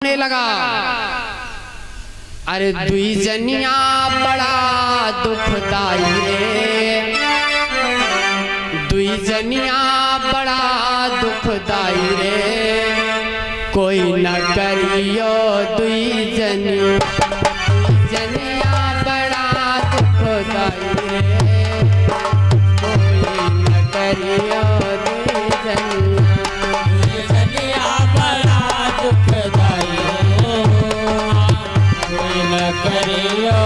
होने लगा। अरे दुई जनिया बड़ा दुखदाई रे, दुई जनिया बड़ा दुखदाई रे, कोई न करियो दुई जनिया बड़ा दुखदाई रे, कोई न करियो दुई जनिया बड़ा दुखदाई रे, कोई न करियो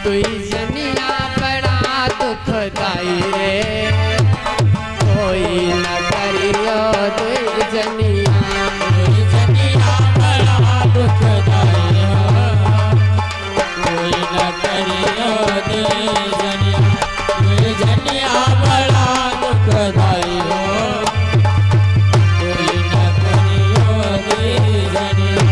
दुई जनिया बड़ा दुखदाई रे, कोई न करियो दुई जनिया बड़ा दुखदाई रे, कोई न करियो दुई जनिया बड़ा दुखदाई रे, कोई न करियो दुई जनिया।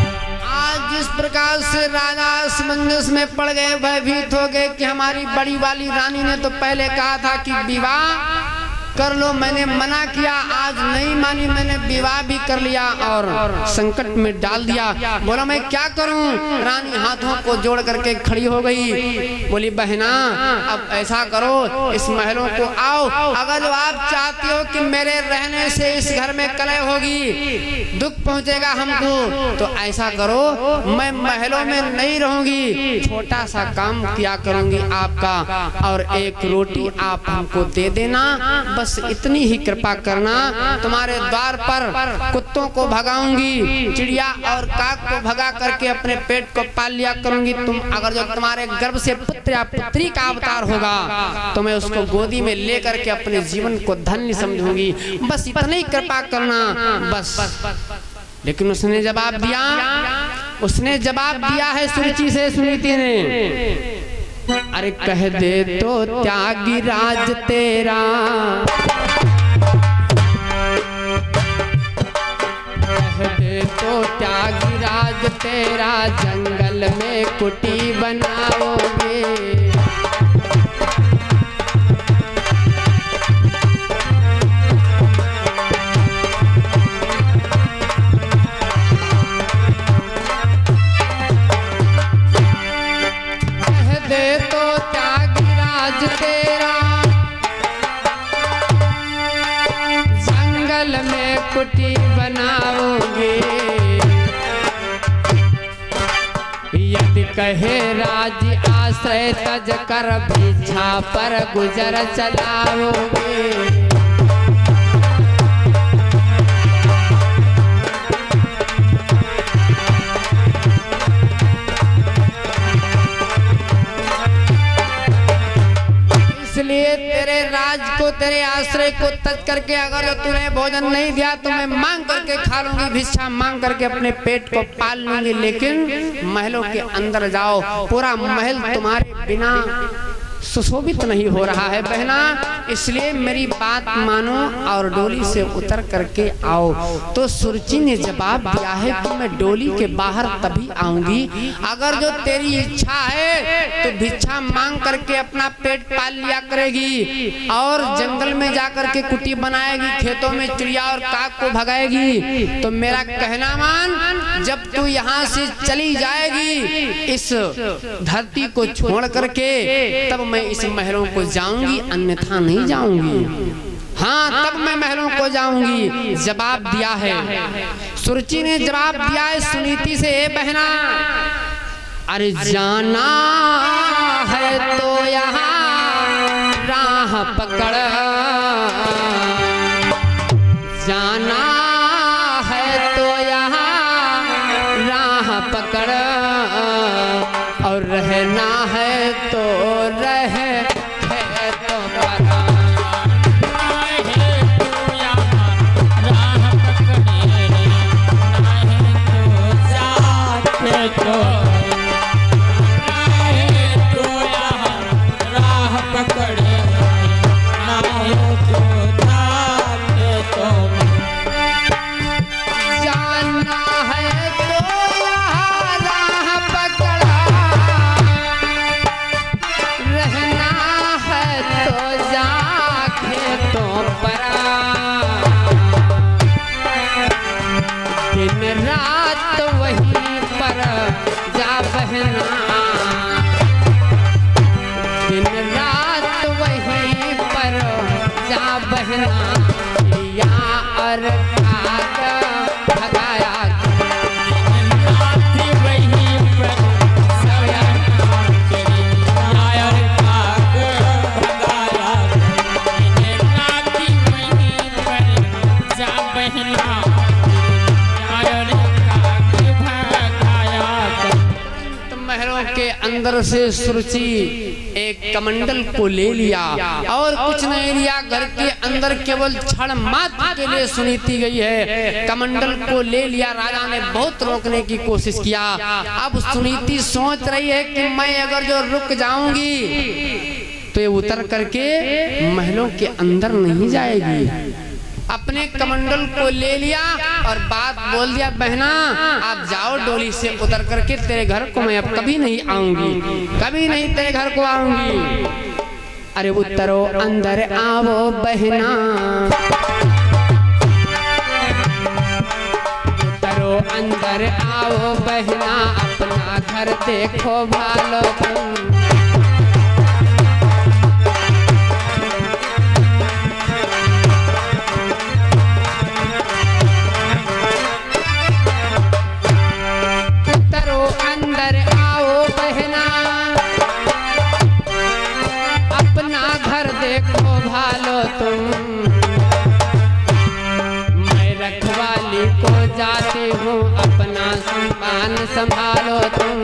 आज जिस प्रकार से राजा असमंजस में पड़ गए, भयभीत हो गए कि हमारी बड़ी वाली रानी ने तो पहले कहा था कि विवाह कर लो, मैंने मना किया, आज नहीं मानी, मैंने विवाह भी कर लिया और संकट में डाल दिया। बोला मैं क्या करूं? रानी हाथों को जोड़ करके खड़ी हो गई, बोली बहना अब ऐसा करो, इस महलों को आओ, अगर जो आप चाहती हो कि मेरे रहने से इस घर में कलह होगी, दुख पहुंचेगा हमको, तो ऐसा करो मैं महलों में नहीं रहूंगी, छोटा सा काम किया करूंगी आपका, और एक रोटी आप हमको दे देना, बस इतनी ही कृपा करना। तुम्हारे द्वार पर कुत्तों को भगाऊंगी, चिड़िया और काक को भगा करके अपने पेट को पाल लिया करूंगी। तुम अगर जो तुम्हारे गर्भ से पुत्र या पुत्री का अवतार होगा तो मैं उसको गोदी में लेकर के अपने जीवन को धन्य समझूंगी, बस इतनी कृपा करना बस। लेकिन उसने जवाब दिया, उसने जवाब दिया है सुरुचि से सुनीति ने, अरे कह दे तो त्यागी राज तेरा, कह दे तो त्यागी राज तेरा, जंगल में कुटी बनाओगे, तेरा जंगल में कुटी बनाओगे, यदि कहे राज आश्रय तज कर भिक्षा पर गुजर चलाओगे, इसलिए तेरे राज को, तेरे आश्रय को तज करके अगर तूने भोजन नहीं दिया तो मैं मांग करके खा लूंगी, भिक्षा मांग करके अपने पेट को पाल लूंगी, लेकिन महलों के अंदर जाओ, पूरा महल तुम्हारे बिना सुशोभित नहीं हो रहा है बहना, इसलिए मेरी बात मानो और डोली से उतर करके आओ। तो सुरुचि ने जवाब दिया है कि मैं डोली के बाहर तभी आऊंगी अगर जो तेरी इच्छा है तो भिक्षा मांग करके अपना पेट पाल लिया करेगी और जंगल में जाकर के कुटी बनाएगी, खेतों में चिड़िया और काक को भगाएगी, तो मेरा कहना मान, जब तू यहाँ से चली जाएगी इस धरती को छोड़ करके, तब मैं इस महलों को जाऊंगी, अन्यथा नहीं जाऊंगी। हाँ, तब मैं महलों को जाऊंगी। जवाब दिया है सुरुचि ने, जवाब दिया है सुनीति से, ए बहना अरे जाना है तो यहाँ राह पकड़, जाना है तो यहाँ राह पकड़, और रहना है तो रह खेतों पर, राह पकड़े तो राह पकड़े, जाना है तो राह पकड़ा, रहना है तो जा खेतों पर, दिन रात वहीं पर जा बहना, दिन रात वहीं पर जा बहना, या और खाक भगाया अंदर से सुरुचि एक कमंडल को ले लिया और कुछ नहीं लिया। घर के अंदर केवल क्षण मात्र के लिए सुनीति गई है, कमंडल को ले लिया। राजा ने बहुत रोकने की कोशिश किया। अब सुनीति सोच रही है कि मैं अगर जो रुक जाऊंगी तो ये उतर करके महलों के अंदर नहीं जाएगी। अपने कमंडल को ले लिया और बात बोल दिया, बहना आप जाओ डोली से उतर करके, तेरे घर को मैं अब कभी नहीं आऊंगी, कभी नहीं तेरे घर को आऊंगी। अरे उतरो अंदर आओ बहना, उतरो अंदर आओ बहना, अपना घर देखो भालो तुम। अंदर आओ बहना, अपना घर देखो भालो तुम। मैं रखवाली को जाती हूँ, अपना सम्मान संभालो तुम।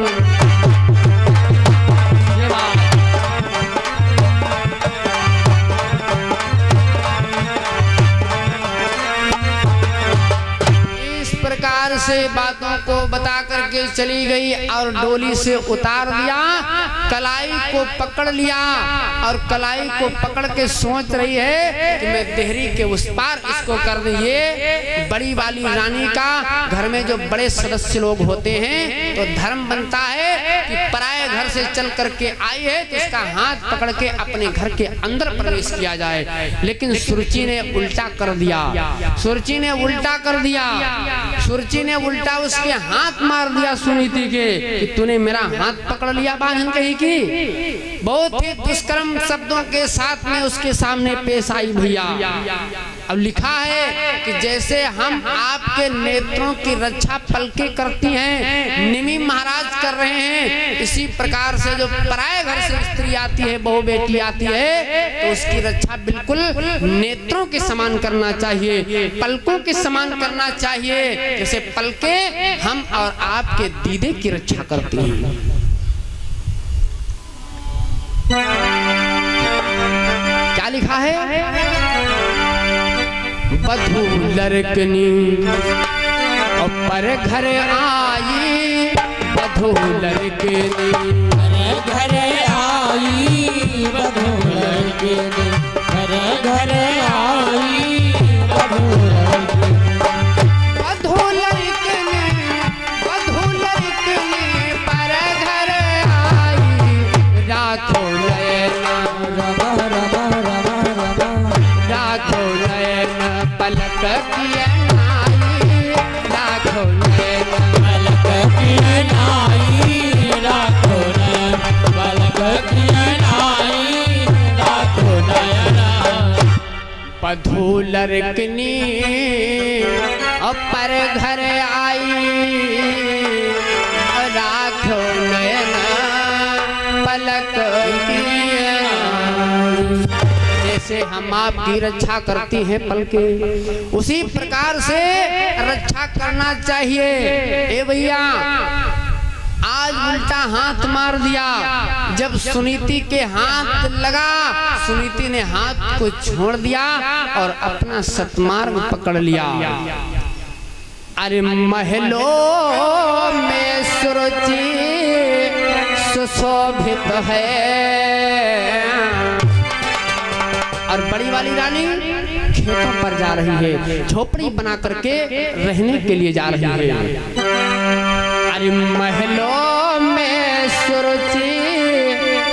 से बातों को बता करके चली गई और डोली से उतार दिया, कलाई को पकड़ लिया और कलाई को पकड़ के सोच रही है कि मैं देहरी के उस पार इसको कर दूं। ये बड़ी वाली रानी का घर में जो बड़े सदस्य लोग होते हैं तो धर्म बनता है कि पराये घर से चल करके आई है तो इसका हाथ पकड़ के अपने घर के अंदर प्रवेश किया जाए। लेकिन सुरुचि ने उल्टा कर दिया, सुरुचि ने उल्टा कर दिया, सुरुचि ने उल्टा उसके हाथ मार दिया सुनीति के कि तूने मेरा हाथ पकड़ लिया बांधन कही की। बहुत ही दुष्कर्म शब्दों के साथ में उसके सामने पेश आई भैया। अब लिखा है कि जैसे हम आपके नेत्रों की रक्षा पलके करती हैं, निमि महाराज कर रहे हैं, इसी प्रकार से जो पराये घर से स्त्री आती है, बहू बेटी आती है, तो उसकी रक्षा बिल्कुल नेत्रों के समान करना चाहिए, पलकों के समान करना चाहिए, जैसे पलके हम और आपके दीदे की रक्षा करती हैं। क्या लिखा है? बधू लड़कनी और पर घर आई, बधू लड़कनी घर आई, बधू लड़कनी घर आई, बधू लड़कनी पर घर आई, राखो नयना राखो नयना पलक किए नाई, राखो नयना पलक किए नाई, राखो नयना पलक किए नाई, राखो नयना। बधू लड़कनी और पर घर आई, राखो नयना पलक किए नाई। जैसे हम आपकी रक्षा करती हैं पलके, उसी प्रकार से रक्षा करना चाहिए। ए भैया आज उल्टा हाथ मार दिया, जब सुनीति के हाथ लगा, सुनीति ने हाथ को छोड़ दिया और अपना सतमार्ग पकड़ लिया। अरे महलों में सुरुचि सुशोभित है और बड़ी वाली रानी खेतों पर जा रही है, झोपड़ी बना करके रहने के लिए जा रही है। अरे महलों में सुरुचि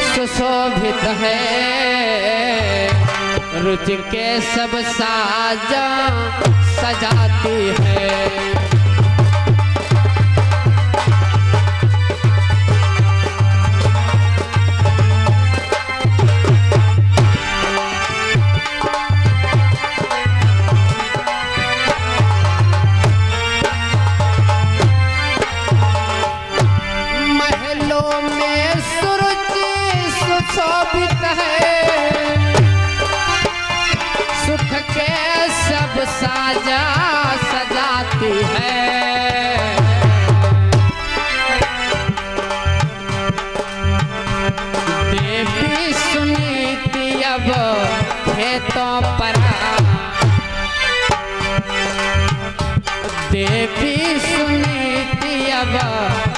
सुशोभित है, रुचि के सब साजा सजाती है। साजा सजाती है। देवी सुनीति अब खेतों पर, देवी सुनीति अब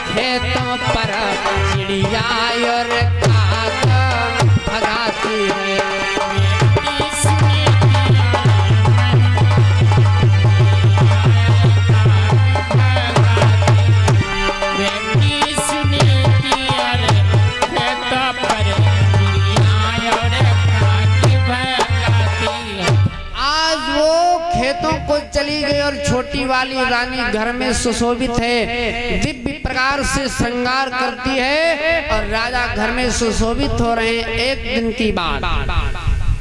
खेतों पर चिड़िया और काग भगाती है। को चली गई और छोटी वाली रानी घर में सुशोभित है, दिव्य प्रकार से श्रृंगार करती है और राजा घर में सुशोभित हो रहे हैं। एक दिन की बात,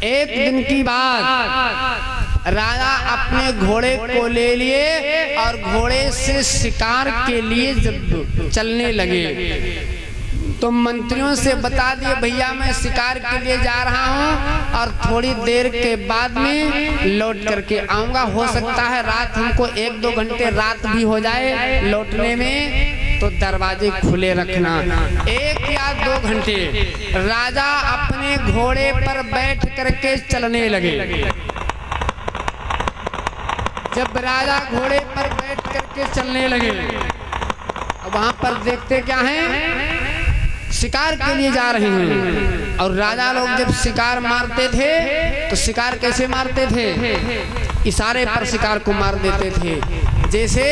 एक दिन की बात, राजा अपने घोड़े को ले लिए और घोड़े से शिकार के लिए जब चलने लगे तो मंत्रियों से बता दिए भैया मैं शिकार के लिए जा रहा हूँ और थोड़ी देर के बाद में लौट करके आऊंगा। हो सकता है रात हमको 1-2 घंटे रात भी हो जाए लौटने में, तो दरवाजे खुले रखना। 1 या 2 घंटे राजा अपने घोड़े पर बैठ करके चलने लगे। जब राजा घोड़े पर बैठ करके चलने लगे, वहां पर देखते क्या है, शिकार के लिए जा रहे हैं। और राजा लोग जब शिकार मारते थे तो शिकार कैसे मारते थे, इशारे पर शिकार को मार देते थे। जैसे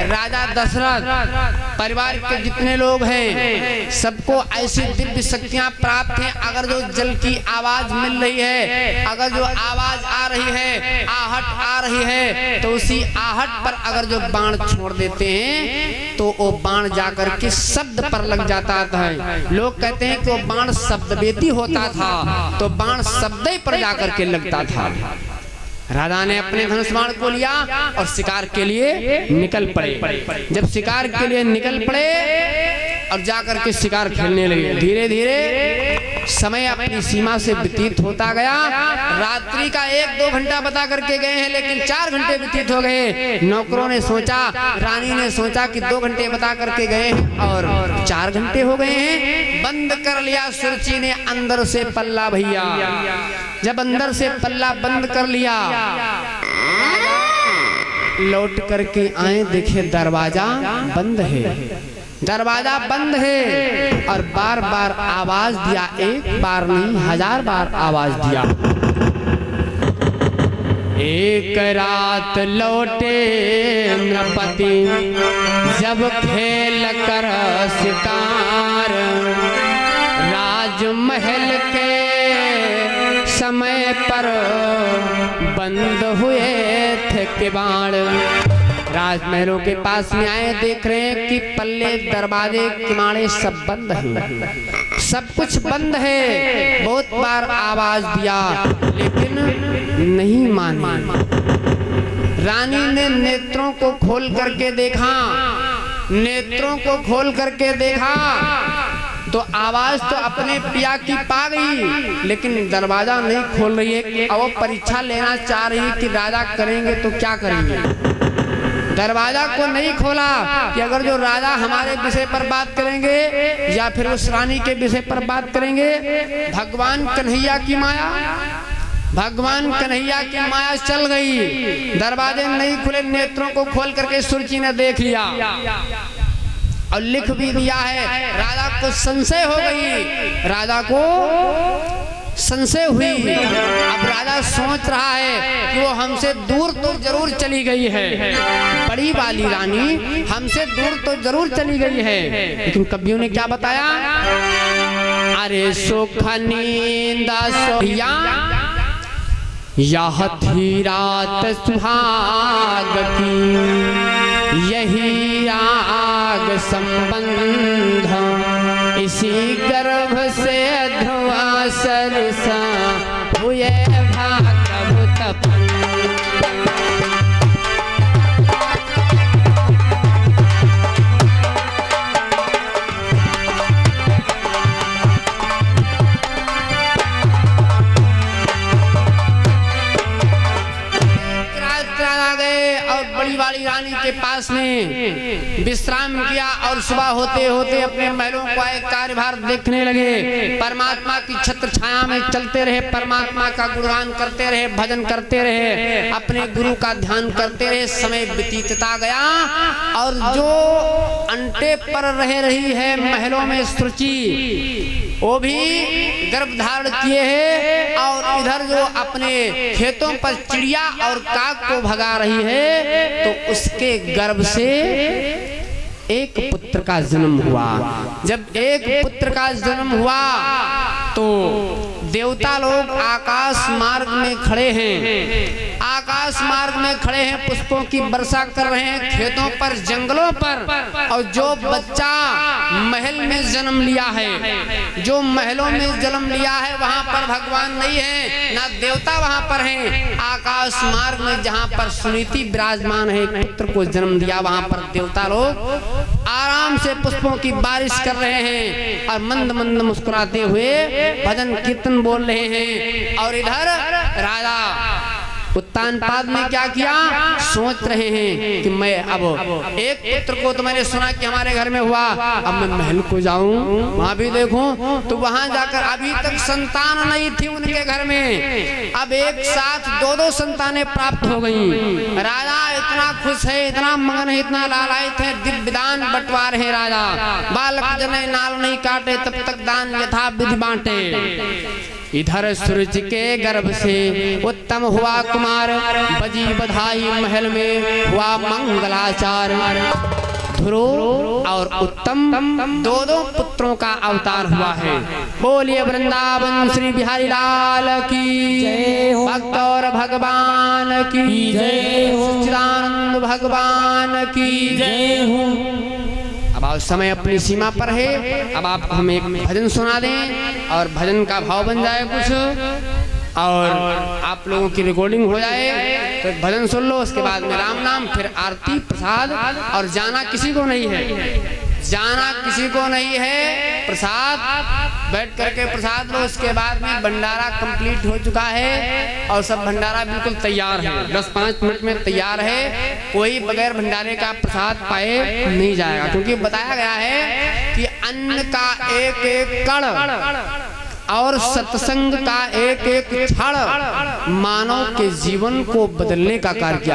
राजा दशरथ परिवार के जितने लोग हैं सबको ऐसी दिव्य शक्तियां प्राप्त हैं। अगर जो जल की आवाज मिल रही है, अगर जो आवाज आ रही है, आहट आ रही है, तो उसी आहट पर अगर जो बाण छोड़ देते हैं तो वो बाण जाकर के शब्द पर लग जाता था। लोग कहते हैं कि वो बाण शब्दवेदी होता था, तो बाण शब्द पर जाकर के लगता था। राजा ने अपने धनुष बाण को लिया और शिकार के लिए निकल पड़े। जब शिकार के लिए निकल पड़े और जाकर के शिकार खेलने लगे, धीरे धीरे समय अपनी सीमा से व्यतीत होता गया। रात्रि का 1-2 घंटा बता करके गए हैं, लेकिन 4 घंटे व्यतीत हो गए। नौकरों ने सोचा, रानी ने सोचा कि 2 घंटे बता करके गए हैं और 4 घंटे हो गए हैं। बंद कर लिया सुरुचि ने अंदर से पल्ला भैया। जब अंदर से पल्ला बंद कर लिया, लौट करके आए, देखे दरवाजा बंद है, दरवाजा बंद है। और बार बार आवाज दिया, 1 बार नहीं 1000 बार आवाज दिया। एक रात लौटे नृपति जब खेल कर शिकार, राजमहल के समय पर बंद हुए थे किवाड़। राजमहलों के पास में आए, देख रहे हैं कि पल्ले दरवाजे किवाड़े सब बंद हैं, सब कुछ बंद है। बहुत बार आवाज दिया लेकिन नहीं मानी। रानी ने नेत्रों को खोल करके देखा, नेत्रों को खोल करके देखा तो आवाज तो अपने पिया की पा गई, लेकिन दरवाजा नहीं खोल रही है। अब परीक्षा लेना चाह रही है कि राजा करेंगे तो क्या करेंगे। दरवाजा को नहीं खोला कि अगर जो राजा हमारे विषय पर बात करेंगे या फिर उस रानी के विषय पर बात करेंगे। भगवान कन्हैया की माया, भगवान कन्हैया की माया चल गई। दरवाजे नहीं खुले, नेत्रों को खोल करके सुरुचि ने देख लिया और लिख भी दिया है। राजा को संशय हो गई, राजा को संशय हुई। अब राजा सोच रहा है कि वो हमसे दूर तो जरूर चली गई है, बड़ी वाली रानी हमसे दूर तो जरूर चली गई है। लेकिन कवियों ने क्या बताया, अरे सुख नींदा सोहिया यह थी रात सुहाग की, यही राग संबंध, इसी गर्भ से धुआं सरसा हुए भागवत पास में विश्राम किया और सुबह होते होते अपने महलों का एक कार्यभार देखने लगे। परमात्मा की छत्र छाया में चलते रहे, परमात्मा का गुणगान करते रहे, भजन करते रहे, अपने गुरु का ध्यान करते रहे। समय बीतता गया और जो अंटे पर रह रही है महलों में सुरुचि, वो भी गर्भ धारण किए है और इधर जो अपने खेतों पर चिड़िया और काग को भगा रही है, तो उसके गर्भ से एक पुत्र का जन्म हुआ। जब एक पुत्र का जन्म हुआ तो देवता लोग आकाश मार्ग में खड़े हैं, आकाश मार्ग में खड़े हैं, पुष्पों की वर्षा कर रहे हैं खेतों पर, जंगलों पर। और जो बच्चा महल में जन्म लिया है, जो महलों में जन्म लिया है, वहां पर भगवान नहीं है, ना देवता वहां पर हैं। आकाश मार्ग में जहां पर सुनीति विराजमान है, पुत्र को जन्म दिया, वहां पर देवता लोग आराम से पुष्पों की बारिश कर रहे हैं और मंद मंद मुस्कुराते हुए भजन कीर्तन बोल रहे हैं। और इधर राजा उत्तानपाद में क्या किया, सोच रहे हैं कि मैं अब एक पुत्र को तो मैंने सुना कि हमारे घर में हुआ, अब मैं महल को जाऊं, वहां भी देखूं। तो वहां जाकर अभी तक संतान नहीं थी उनके घर में, अब एक साथ दो संतानें प्राप्त हो गईं। राजा इतना खुश है, इतना मगन है, इतना लालायित है, दिव्य दान बंटवा रहे राजा। बालक जने नाल नहीं काटे, तब तक दान यथा विधि बांटे। इधर सूरज के गर्भ से उत्तम हुआ कुमार, बजी बधाई महल में हुआ मंगलाचार। ध्रुव और उत्तम दो पुत्रों का अवतार हुआ है। बोलिए वृंदावन श्री बिहारी लाल की जय हो, भक्त और भगवान की जय हो, सच्चिदानंद भगवान की जय हो। अब आप समय अपनी सीमा पर है, अब आप हम एक भजन सुना दें और भजन का भाव बन जाए कुछ, और आप लोगों की रिकॉर्डिंग हो जाए। तो भजन सुन लो, उसके बाद में राम नाम, फिर आरती प्रसाद। और जाना किसी को नहीं है, जाना किसी को नहीं है, प्रसाद बैठ करके प्रसाद लो। उसके बाद में भंडारा कंप्लीट हो चुका है और सब भंडारा बिल्कुल तैयार है, 10-5 मिनट में तैयार है। कोई बगैर भंडारे का प्रसाद पाए नहीं जाएगा, क्योंकि बताया गया है कि अन्न का एक एक कण और सत्संग का एक एक क्षण मानव के जीवन को बदलने का कार्य किया।